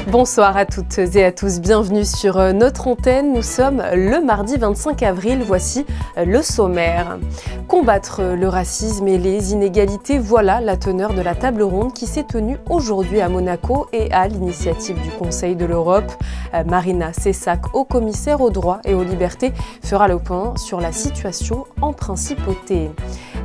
Bonsoir à toutes et à tous, bienvenue sur notre antenne. Nous sommes le mardi 25 avril, voici le sommaire. Combattre le racisme et les inégalités, voilà la teneur de la table ronde qui s'est tenue aujourd'hui à Monaco et à l'initiative du Conseil de l'Europe. Marina Cessac, haut-commissaire aux droits et aux libertés, fera le point sur la situation en principauté.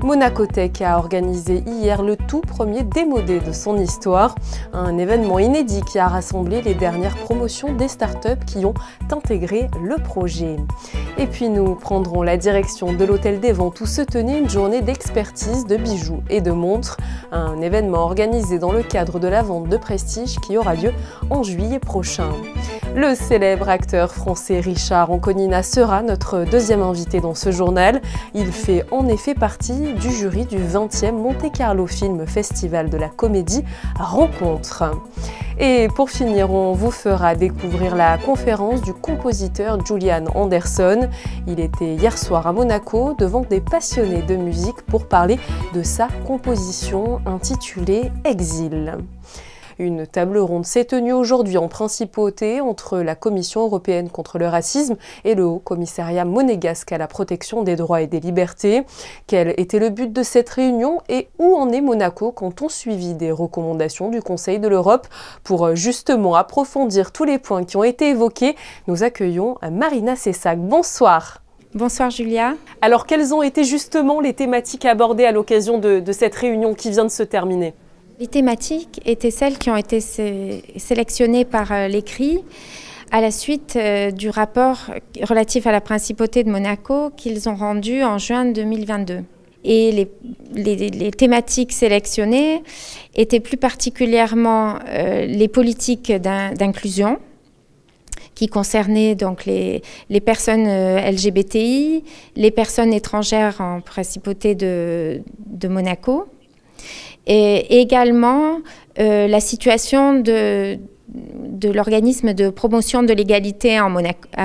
Monacotech a organisé hier le tout premier démodé de son histoire, un événement inédit qui a rassemblé les dernières promotions des startups qui ont intégré le projet. Et puis nous prendrons la direction de l'Hôtel des Ventes où se tenait une journée d'expertise de bijoux et de montres, un événement organisé dans le cadre de la vente de prestige qui aura lieu en juillet prochain. Le célèbre acteur français Richard Anconina sera notre deuxième invité dans ce journal. Il fait en effet partie du jury du 20e Monte Carlo Film Festival de la Comédie Rencontre. Et pour finir, on vous fera découvrir la conférence du compositeur Julian Anderson. Il était hier soir à Monaco devant des passionnés de musique pour parler de sa composition intitulée Exil. Une table ronde s'est tenue aujourd'hui en principauté entre la Commission européenne contre le racisme et le Haut-Commissariat monégasque à la protection des droits et des libertés. Quel était le but de cette réunion et où en est Monaco quand on suivit des recommandations du Conseil de l'Europe? Pour justement approfondir tous les points qui ont été évoqués, nous accueillons Marina Cessac. Bonsoir. Bonsoir Julia. Alors quelles ont été justement les thématiques abordées à l'occasion de cette réunion qui vient de se terminer? Les thématiques étaient celles qui ont été sélectionnées par l'ECRI à la suite du rapport relatif à la principauté de Monaco qu'ils ont rendu en juin 2022. Et les thématiques sélectionnées étaient plus particulièrement les politiques d'inclusion qui concernaient donc les personnes LGBTI, les personnes étrangères en principauté de Monaco, et également la situation de l'organisme de promotion de l'égalité à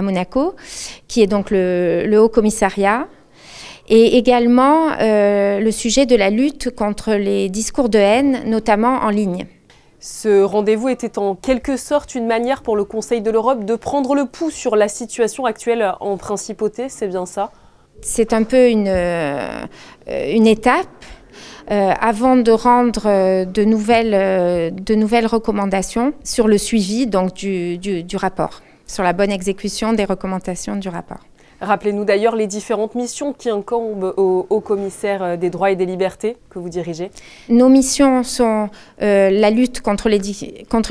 Monaco, qui est donc le Haut Commissariat, et également le sujet de la lutte contre les discours de haine, notamment en ligne. Ce rendez-vous était en quelque sorte une manière pour le Conseil de l'Europe de prendre le pouls sur la situation actuelle en principauté, c'est bien ça? C'est un peu une étape. Avant de rendre de nouvelles recommandations sur le suivi donc, du rapport, sur la bonne exécution des recommandations du rapport. Rappelez-nous d'ailleurs les différentes missions qui incombent au commissaire des droits et des libertés que vous dirigez. Nos missions sont la lutte contre les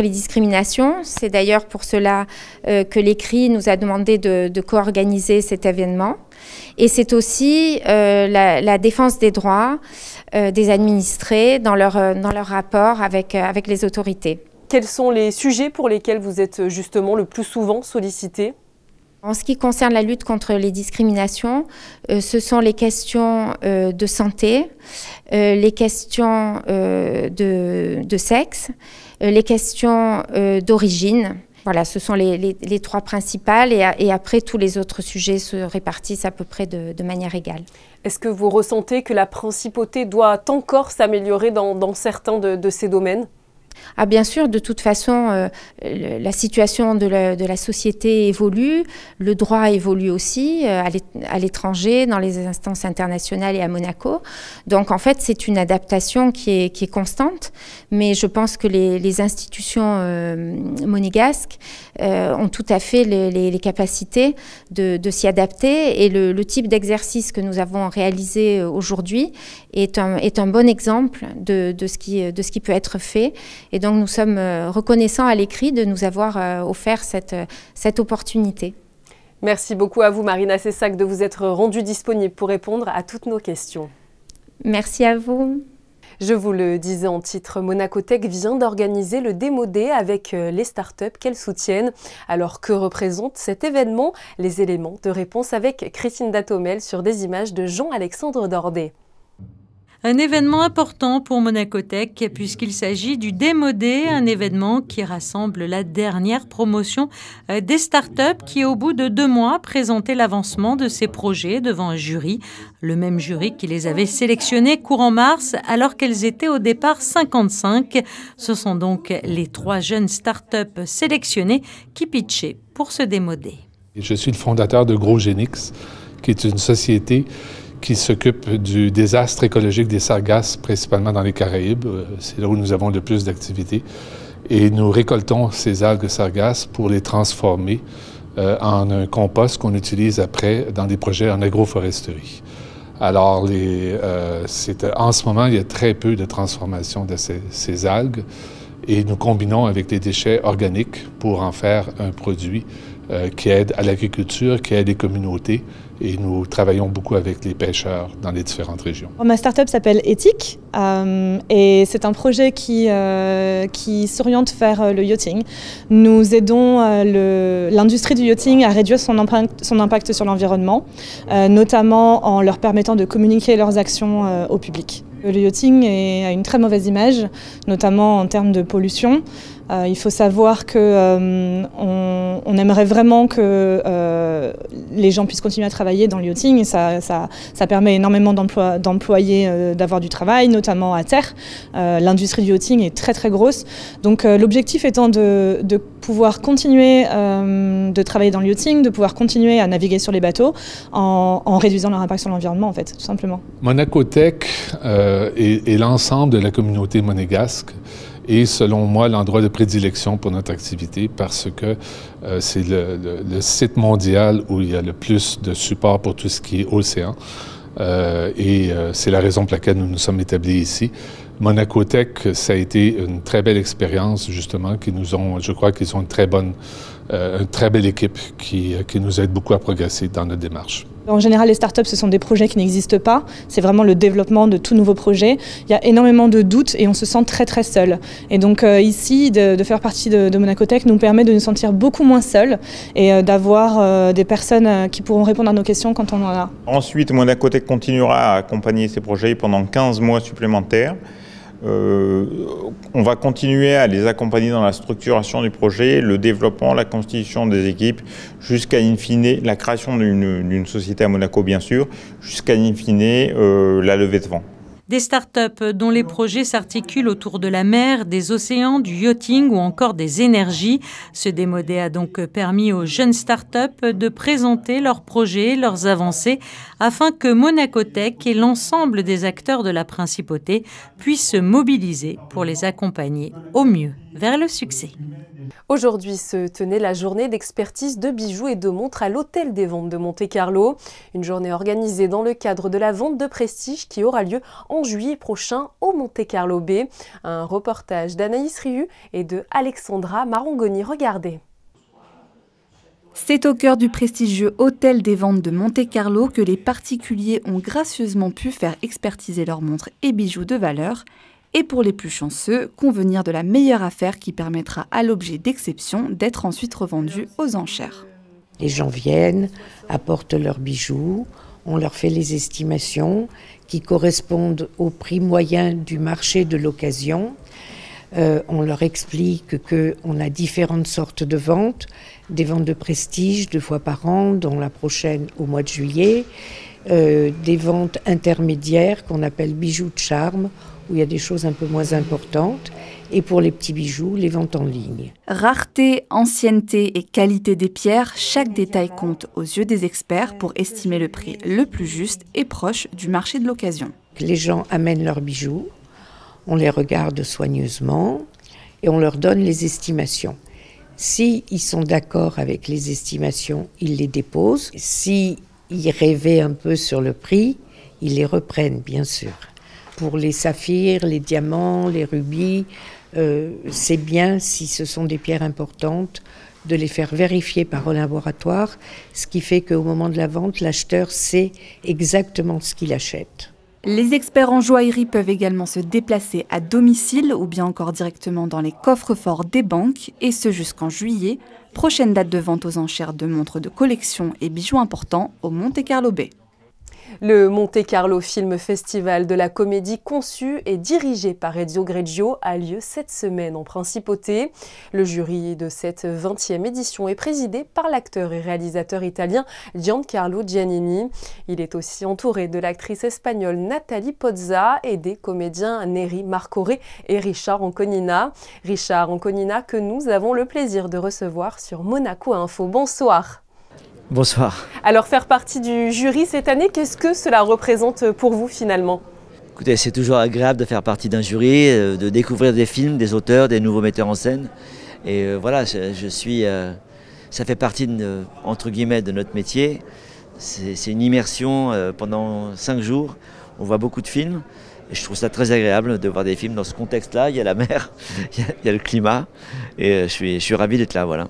discriminations. C'est d'ailleurs pour cela que l'ECRI nous a demandé de co-organiser cet événement. Et c'est aussi la défense des droits des administrés dans leur rapport avec les autorités. Quels sont les sujets pour lesquels vous êtes justement le plus souvent sollicité ? En ce qui concerne la lutte contre les discriminations, ce sont les questions de santé, les questions de sexe, les questions d'origine. Voilà, ce sont les trois principales et après tous les autres sujets se répartissent à peu près de manière égale. Est-ce que vous ressentez que la principauté doit encore s'améliorer dans certains de ces domaines ? Ah, bien sûr, de toute façon, la situation de la société évolue, le droit évolue aussi à l'étranger, dans les instances internationales et à Monaco. Donc en fait, c'est une adaptation qui est constante, mais je pense que les institutions monégasques ont tout à fait les capacités de s'y adapter et le type d'exercice que nous avons réalisé aujourd'hui est un bon exemple de ce qui peut être fait. Et donc, nous sommes reconnaissants à l'ECRI de nous avoir offert cette opportunité. Merci beaucoup à vous, Marina Cessac, de vous être rendue disponible pour répondre à toutes nos questions. Merci à vous. Je vous le disais en titre, Monacotech vient d'organiser le démodé avec les startups qu'elle soutiennent. Alors, que représente cet événement? Les éléments de réponse avec Christine Datomel sur des images de Jean-Alexandre Dordet. Un événement important pour Monacotech puisqu'il s'agit du Démodé, un événement qui rassemble la dernière promotion des startups qui, au bout de 2 mois, présentaient l'avancement de ces projets devant un jury. Le même jury qui les avait sélectionnés courant mars alors qu'elles étaient au départ 55. Ce sont donc les 3 jeunes startups sélectionnées qui pitchaient pour ce Démodé. Je suis le fondateur de GrosGenix, qui est une société qui s'occupe du désastre écologique des sargasses, principalement dans les Caraïbes. C'est là où nous avons le plus d'activités. Et nous récoltons ces algues sargasses pour les transformer en un compost qu'on utilise après dans des projets en agroforesterie. Alors, en ce moment, il y a très peu de transformation de ces algues et nous combinons avec les déchets organiques pour en faire un produit qui aide à l'agriculture, qui aide les communautés. Et nous travaillons beaucoup avec les pêcheurs dans les différentes régions. Ma start-up s'appelle Ethic et c'est un projet qui s'oriente vers le yachting. Nous aidons l'industrie du yachting à réduire son impact sur l'environnement, notamment en leur permettant de communiquer leurs actions au public. Le yachting a une très mauvaise image, notamment en termes de pollution. Il faut savoir qu'on aimerait vraiment que les gens puissent continuer à travailler dans le yachting. Ça permet énormément d'employés d'avoir du travail, notamment à terre. L'industrie du yachting est très très grosse. Donc l'objectif étant de pouvoir continuer de travailler dans le yachting, de pouvoir continuer à naviguer sur les bateaux en réduisant leur impact sur l'environnement, en fait, tout simplement. Monacotech et l'ensemble de la communauté monégasque est, selon moi, l'endroit de prédilection pour notre activité parce que c'est le site mondial où il y a le plus de support pour tout ce qui est océan. C'est la raison pour laquelle nous nous sommes établis ici. Monacotech, ça a été une très belle expérience, justement, je crois qu'ils ont une très belle équipe qui nous aide beaucoup à progresser dans notre démarche. En général, les startups, ce sont des projets qui n'existent pas. C'est vraiment le développement de tout nouveau projet. Il y a énormément de doutes et on se sent très très seul. Et donc ici, de faire partie de Monacotech nous permet de nous sentir beaucoup moins seuls et d'avoir des personnes qui pourront répondre à nos questions quand on en a. Ensuite, Monacotech continuera à accompagner ces projets pendant 15 mois supplémentaires. On va continuer à les accompagner dans la structuration du projet, le développement, la constitution des équipes, jusqu'à in fine la création d'une société à Monaco bien sûr, jusqu'à in fine la levée de fonds. Des startups dont les projets s'articulent autour de la mer, des océans, du yachting ou encore des énergies. Ce Démodé a donc permis aux jeunes startups de présenter leurs projets, leurs avancées, afin que Monacotech et l'ensemble des acteurs de la principauté puissent se mobiliser pour les accompagner au mieux vers le succès. Aujourd'hui se tenait la journée d'expertise de bijoux et de montres à l'Hôtel des Ventes de Monte-Carlo. Une journée organisée dans le cadre de la vente de prestige qui aura lieu en juillet prochain au Monte-Carlo Bay. Un reportage d'Anaïs Riu et de Alexandra Marongoni. Regardez. C'est au cœur du prestigieux Hôtel des Ventes de Monte-Carlo que les particuliers ont gracieusement pu faire expertiser leurs montres et bijoux de valeur. Et pour les plus chanceux, convenir de la meilleure affaire qui permettra à l'objet d'exception d'être ensuite revendu aux enchères. Les gens viennent, apportent leurs bijoux, on leur fait les estimations qui correspondent au prix moyen du marché de l'occasion. On leur explique qu'on a différentes sortes de ventes, des ventes de prestige 2 fois par an, dont la prochaine au mois de juillet, des ventes intermédiaires qu'on appelle bijoux de charme, où il y a des choses un peu moins importantes, et pour les petits bijoux, les ventes en ligne. Rareté, ancienneté et qualité des pierres, chaque détail compte aux yeux des experts pour estimer le prix le plus juste et proche du marché de l'occasion. Les gens amènent leurs bijoux, on les regarde soigneusement et on leur donne les estimations. S'ils sont d'accord avec les estimations, ils les déposent. S'ils rêvaient un peu sur le prix, ils les reprennent, bien sûr. Pour les saphirs, les diamants, les rubis, c'est bien, si ce sont des pierres importantes, de les faire vérifier par un laboratoire, ce qui fait qu'au moment de la vente, l'acheteur sait exactement ce qu'il achète. Les experts en joaillerie peuvent également se déplacer à domicile ou bien encore directement dans les coffres-forts des banques, et ce jusqu'en juillet, prochaine date de vente aux enchères de montres de collection et bijoux importants au Monte-Carlo Bay. Le Monte Carlo Film Festival de la comédie conçu et dirigé par Ezio Greggio a lieu cette semaine en Principauté. Le jury de cette 20e édition est présidé par l'acteur et réalisateur italien Giancarlo Giannini. Il est aussi entouré de l'actrice espagnole Nathalie Pozza et des comédiens Neri Marcoré et Richard Anconina. Richard Anconina que nous avons le plaisir de recevoir sur Monaco Info. Bonsoir. Bonsoir. Alors faire partie du jury cette année, qu'est-ce que cela représente pour vous finalement? Écoutez, c'est toujours agréable de faire partie d'un jury, de découvrir des films, des auteurs, des nouveaux metteurs en scène. Et voilà, ça fait partie, entre guillemets, de notre métier. C'est une immersion pendant 5 jours. On voit beaucoup de films. Et je trouve ça très agréable de voir des films dans ce contexte-là. Il y a la mer, il y a le climat. Et je suis ravi d'être là, voilà.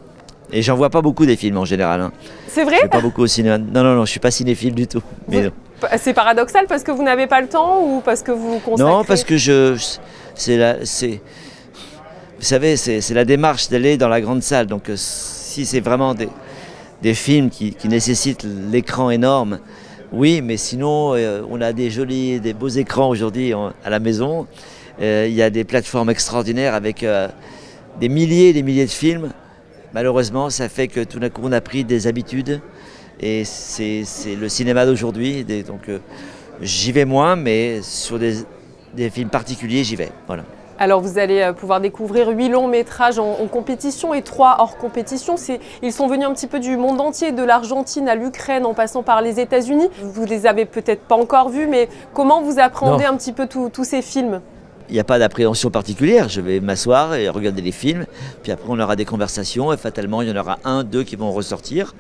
Et j'en vois pas beaucoup des films en général. Hein. C'est vrai? Je vais pas beaucoup au cinéma. Non, je suis pas cinéphile du tout. C'est paradoxal parce que vous n'avez pas le temps ou parce que vous vous consacrez? Non, parce que vous savez, c'est la démarche d'aller dans la grande salle. Donc si c'est vraiment des films qui nécessitent l'écran énorme, oui, mais sinon on a des beaux écrans aujourd'hui à la maison. Il y a des plateformes extraordinaires avec des milliers et des milliers de films. Malheureusement, ça fait que tout d'un coup, on a pris des habitudes et c'est le cinéma d'aujourd'hui. Donc, j'y vais moins, mais sur des films particuliers, j'y vais. Voilà. Alors, vous allez pouvoir découvrir 8 longs métrages en compétition et 3 hors compétition. Ils sont venus un petit peu du monde entier, de l'Argentine à l'Ukraine, en passant par les États-Unis. Vous les avez peut-être pas encore vus, mais comment vous appréhendez un petit peu tous ces films? Il n'y a pas d'appréhension particulière, je vais m'asseoir et regarder les films, puis après on aura des conversations et fatalement il y en aura 1, 2 qui vont ressortir,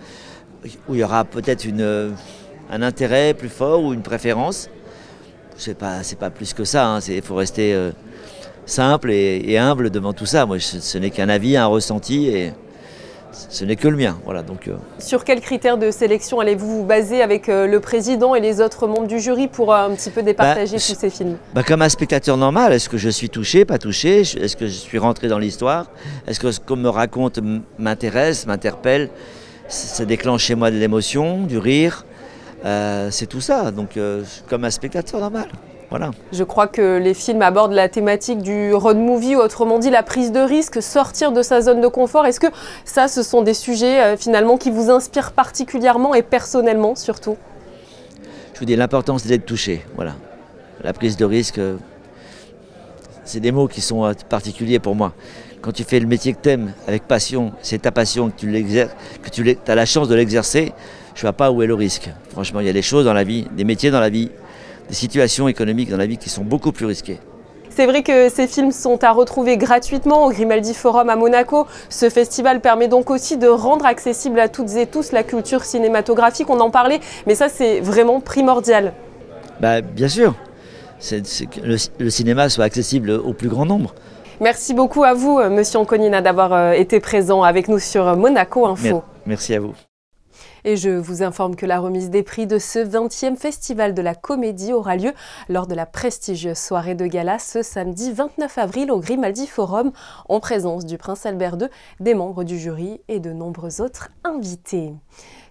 où il y aura peut-être un intérêt plus fort ou une préférence. C'est pas plus que ça, il faut rester simple et humble devant tout ça. Moi, ce n'est qu'un avis, un ressenti et ce n'est que le mien. Voilà, donc, Sur quels critères de sélection allez-vous vous baser avec le président et les autres membres du jury pour un petit peu départager tous ces films? Comme un spectateur normal, est-ce que je suis touché, pas touché? Est-ce que je suis rentré dans l'histoire? Est-ce que ce qu'on me raconte m'intéresse, m'interpelle? Ça déclenche chez moi de l'émotion, du rire. C'est tout ça, donc comme un spectateur normal. Voilà. Je crois que les films abordent la thématique du road movie, autrement dit la prise de risque, sortir de sa zone de confort. Est-ce que ça, ce sont des sujets finalement qui vous inspirent particulièrement et personnellement surtout? Je vous dis, l'important c'est d'être touché. Voilà. La prise de risque, c'est des mots qui sont particuliers pour moi. Quand tu fais le métier que tu aimes avec passion, c'est ta passion, que tu l'exerces, que tu as la chance de l'exercer, je ne vois pas où est le risque. Franchement, il y a des choses dans la vie, des métiers dans la vie, des situations économiques dans la vie qui sont beaucoup plus risquées. C'est vrai que ces films sont à retrouver gratuitement au Grimaldi Forum à Monaco. Ce festival permet donc aussi de rendre accessible à toutes et tous la culture cinématographique. On en parlait, mais ça c'est vraiment primordial. Bien sûr, que le cinéma soit accessible au plus grand nombre. Merci beaucoup à vous, Monsieur Anconina, d'avoir été présent avec nous sur Monaco Info. Merci à vous. Et je vous informe que la remise des prix de ce 20e Festival de la Comédie aura lieu lors de la prestigieuse soirée de gala ce samedi 29 avril au Grimaldi Forum, en présence du Prince Albert II, des membres du jury et de nombreux autres invités.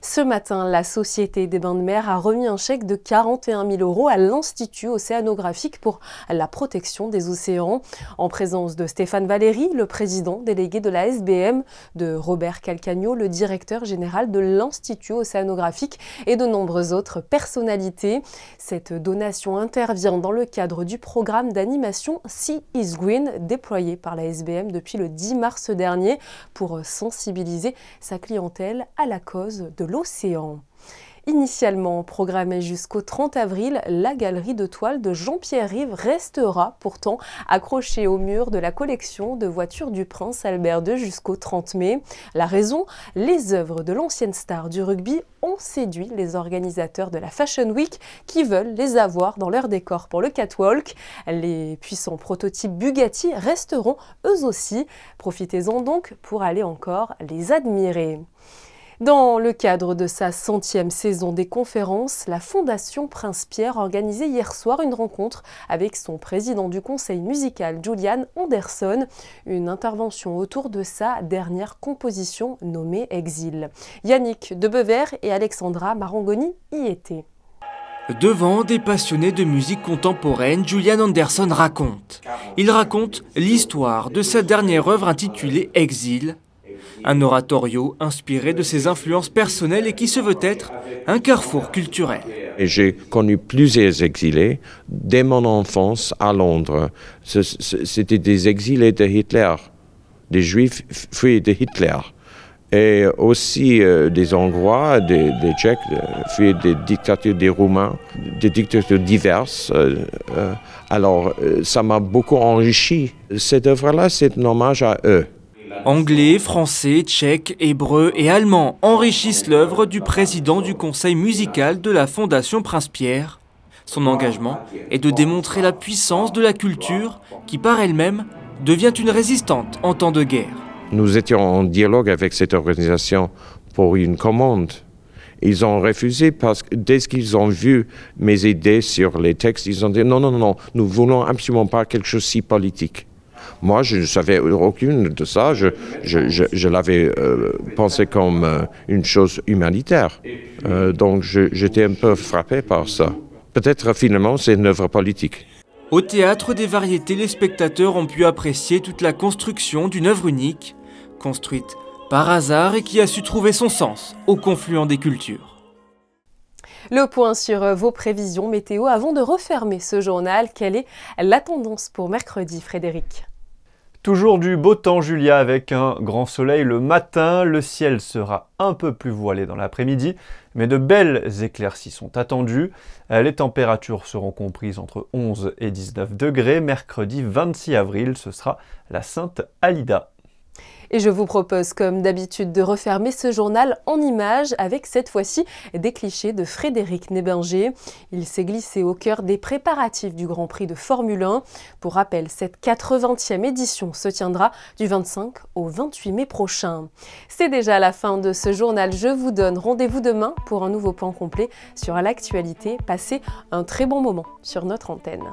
Ce matin, la Société des Bains de Mer a remis un chèque de 41 000 € à l'Institut océanographique pour la protection des océans, en présence de Stéphane Valéry, le président délégué de la SBM, de Robert Calcagno, le directeur général de l'Institut océanographique et de nombreuses autres personnalités. Cette donation intervient dans le cadre du programme d'animation Sea is Green déployé par la SBM depuis le 10 mars dernier pour sensibiliser sa clientèle à la cause de l'océan. Initialement programmée jusqu'au 30 avril, la galerie de toiles de Jean-Pierre Rive restera pourtant accrochée au mur de la collection de voitures du Prince Albert II jusqu'au 30 mai. La raison, les œuvres de l'ancienne star du rugby ont séduit les organisateurs de la Fashion Week qui veulent les avoir dans leur décor pour le catwalk. Les puissants prototypes Bugatti resteront eux aussi. Profitez-en donc pour aller encore les admirer. Dans le cadre de sa 100e saison des conférences, la Fondation Prince-Pierre organisait hier soir une rencontre avec son président du conseil musical, Julian Anderson, une intervention autour de sa dernière composition nommée Exil. Yannick Debever et Alexandra Marangoni y étaient. Devant des passionnés de musique contemporaine, Julian Anderson raconte. Il raconte l'histoire de sa dernière œuvre intitulée Exil, un oratorio inspiré de ses influences personnelles et qui se veut être un carrefour culturel. J'ai connu plusieurs exilés dès mon enfance à Londres. C'était des exilés de Hitler, des Juifs fuis de Hitler. Et aussi des Hongrois, des Tchèques, fuis des dictatures des Roumains, des dictatures diverses. Alors, ça m'a beaucoup enrichi. Cette œuvre-là, c'est un hommage à eux. Anglais, français, tchèque, hébreu et allemand enrichissent l'œuvre du président du conseil musical de la Fondation Prince-Pierre. Son engagement est de démontrer la puissance de la culture qui, par elle-même, devient une résistante en temps de guerre. Nous étions en dialogue avec cette organisation pour une commande. Ils ont refusé parce que dès qu'ils ont vu mes idées sur les textes, ils ont dit non, non, non, nous voulons absolument pas quelque chose si politique. Moi, je ne savais aucune de ça. Je l'avais pensé comme une chose humanitaire. Donc, j'étais un peu frappé par ça. Peut-être, finalement, c'est une œuvre politique. Au Théâtre des Variétés, les spectateurs ont pu apprécier toute la construction d'une œuvre unique, construite par hasard et qui a su trouver son sens au confluent des cultures. Le point sur vos prévisions météo avant de refermer ce journal. Quelle est la tendance pour mercredi, Frédéric ? Toujours du beau temps, Julia, avec un grand soleil le matin. Le ciel sera un peu plus voilé dans l'après-midi, mais de belles éclaircies sont attendues. Les températures seront comprises entre 11 et 19 degrés. Mercredi 26 avril, ce sera la Sainte Alida. Et je vous propose, comme d'habitude, de refermer ce journal en images avec cette fois-ci des clichés de Frédéric Nébinger. Il s'est glissé au cœur des préparatifs du Grand Prix de Formule 1. Pour rappel, cette 80e édition se tiendra du 25 au 28 mai prochain. C'est déjà la fin de ce journal. Je vous donne rendez-vous demain pour un nouveau point complet sur l'actualité. Passez un très bon moment sur notre antenne.